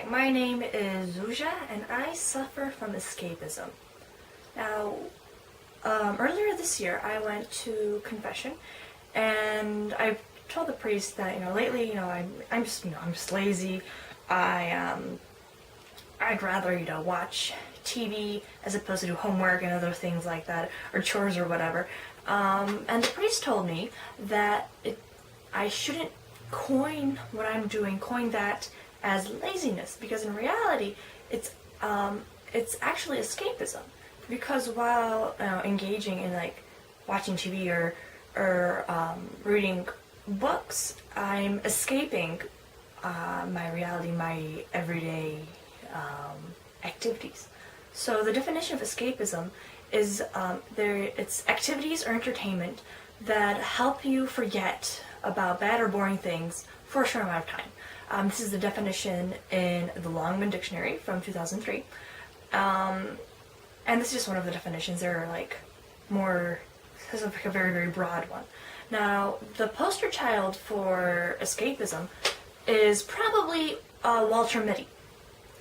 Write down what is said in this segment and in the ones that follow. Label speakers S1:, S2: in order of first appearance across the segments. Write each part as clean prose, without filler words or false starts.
S1: my name is Zuzia, and I suffer from escapism. Now, earlier this year, I went to confession, and I told the priest that lately, I'm just lazy. I'd rather watch TV as opposed to do homework and other things like that, or chores or whatever. And the priest told me that I shouldn't coin that as laziness, because in reality it's actually escapism. Because while engaging in watching TV or reading books, I'm escaping my reality, my everyday activities. So the definition of escapism is it's activities or entertainment that help you forget about bad or boring things for a short amount of time. This is the definition in the Longman Dictionary from 2003. And this is just one of the definitions. There are this is a very, very broad one. Now, the poster child for escapism is probably Walter Mitty.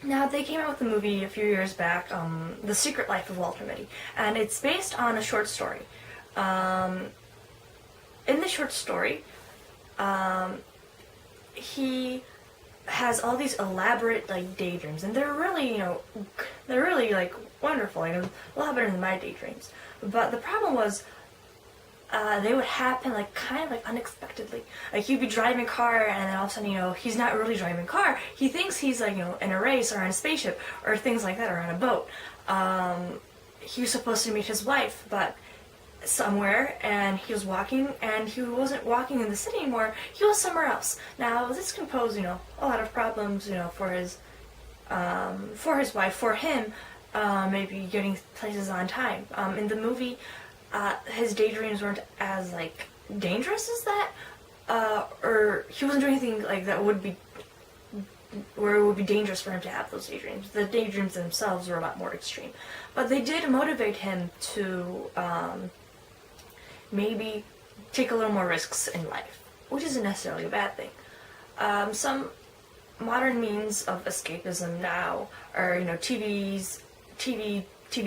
S1: Now, they came out with a movie a few years back, The Secret Life of Walter Mitty, and it's based on a short story. In the short story, he has all these elaborate daydreams, and they're really wonderful. A lot better than my daydreams. But the problem was, they would happen kind of unexpectedly. He'd be driving a car, and then all of a sudden, he's not really driving a car. He thinks he's in a race or on a spaceship or things like that, or on a boat. He was supposed to meet his wife, but somewhere, and he was walking, and he wasn't walking in the city anymore. He was somewhere else. Now, this can pose a lot of problems for his wife, for him, maybe getting places on time. In the movie, his daydreams weren't as dangerous as that, or he wasn't doing anything that would be where it would be dangerous for him to have those daydreams. The daydreams themselves were a lot more extreme, but they did motivate him to maybe take a little more risks in life, which isn't necessarily a bad thing. Some modern means of escapism now are TV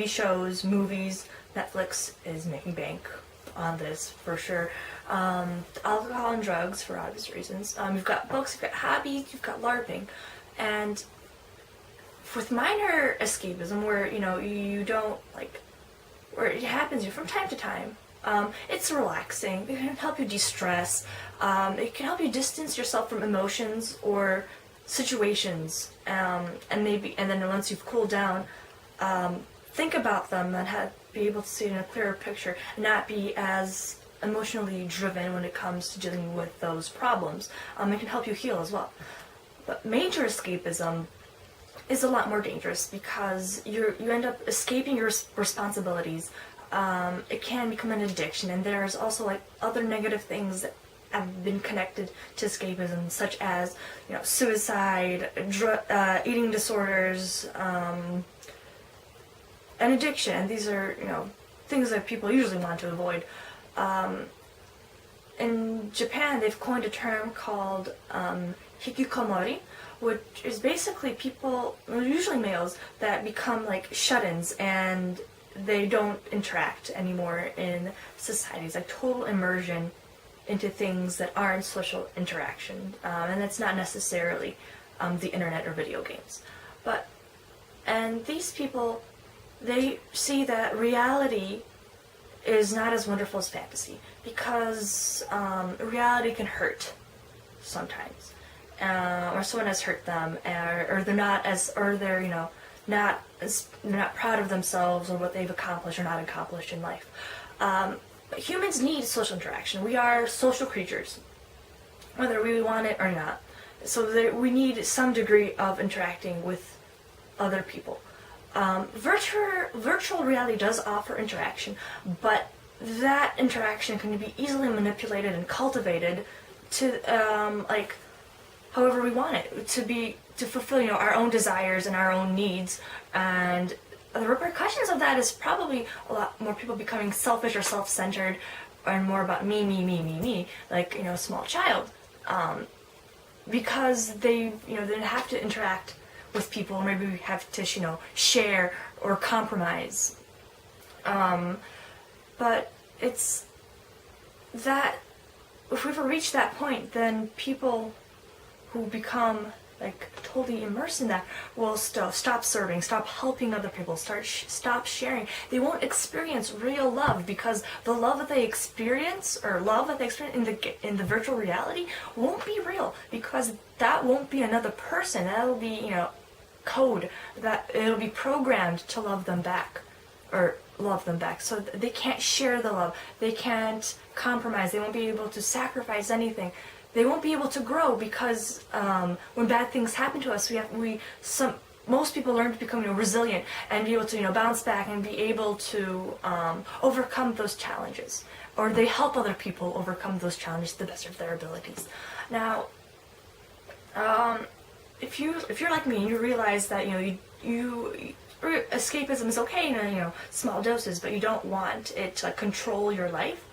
S1: shows, movies. Netflix is making bank on this for sure. Alcohol and drugs for obvious reasons. You've got books, you've got hobbies, you've got LARPing, and with minor escapism, where you don't where it happens from time to time. It's relaxing. It can help you de-stress. It can help you distance yourself from emotions or situations, and then once you've cooled down, think about them and be able to see it in a clearer picture, and not be as emotionally driven when it comes to dealing with those problems. It can help you heal as well. But major escapism is a lot more dangerous, because you end up escaping your responsibilities. It can become an addiction, and there's also other negative things that have been connected to escapism, such as suicide, eating disorders, and addiction. And these are things that people usually want to avoid. In Japan, they've coined a term called hikikomori, which is basically people, usually males, that become shut-ins, and they don't interact anymore in societies, total immersion into things that aren't social interaction, and that's not necessarily the internet or video games. And these people, they see that reality is not as wonderful as fantasy, because reality can hurt sometimes, or someone has hurt them, or they're not proud of themselves or what they've accomplished or not accomplished in life. But humans need social interaction. We are social creatures, whether we want it or not. So we need some degree of interacting with other people. Virtual reality does offer interaction, but that interaction can be easily manipulated and cultivated to however we want it to fulfill our own desires and our own needs. And the repercussions of that is probably a lot more people becoming selfish or self-centered, and more about me, like a small child, because they didn't have to interact with people, or maybe we have to, share or compromise. But it's that if we ever reach that point, then people who become like totally immersed in that will stop serving, stop helping other people, stop sharing. They won't experience real love, because the love that they experience, in the virtual reality, won't be real, because that won't be another person. That'll be code, that it'll be programmed to love them back. So they can't share the love. They can't compromise. They won't be able to sacrifice anything. They won't be able to grow, because when bad things happen to us, most people learn to become resilient and be able to bounce back and be able to overcome those challenges, or they help other people overcome those challenges to the best of their abilities. Now, if you're like me and you realize that escapism is okay in small doses, but you don't want it to control your life,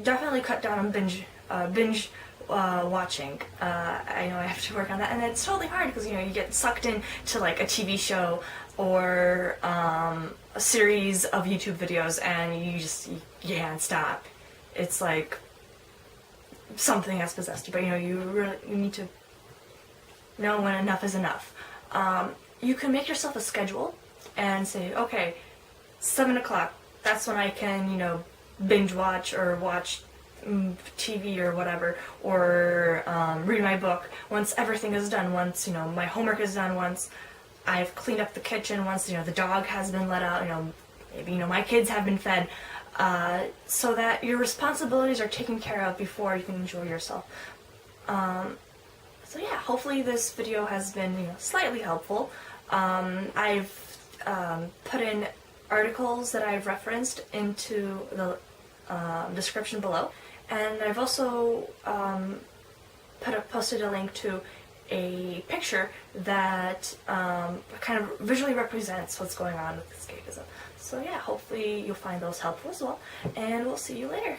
S1: definitely cut down on binge watching. I know I have to work on that, and it's totally hard because you get sucked into like a TV show or a series of YouTube videos, and you can't stop. It's like something has possessed you, but you need to know when enough is enough. You can make yourself a schedule and say, okay, 7 o'clock, that's when I can binge watch or watch TV or whatever, or read my book. Once everything is done, once my homework is done, once I've cleaned up the kitchen, once the dog has been let out, maybe my kids have been fed, so that your responsibilities are taken care of before you can enjoy yourself. So yeah, hopefully this video has been slightly helpful. I've put in articles that I've referenced into the description below, and I've also posted a link to a picture that kind of visually represents what's going on with escapism. So yeah, hopefully you'll find those helpful as well, and we'll see you later.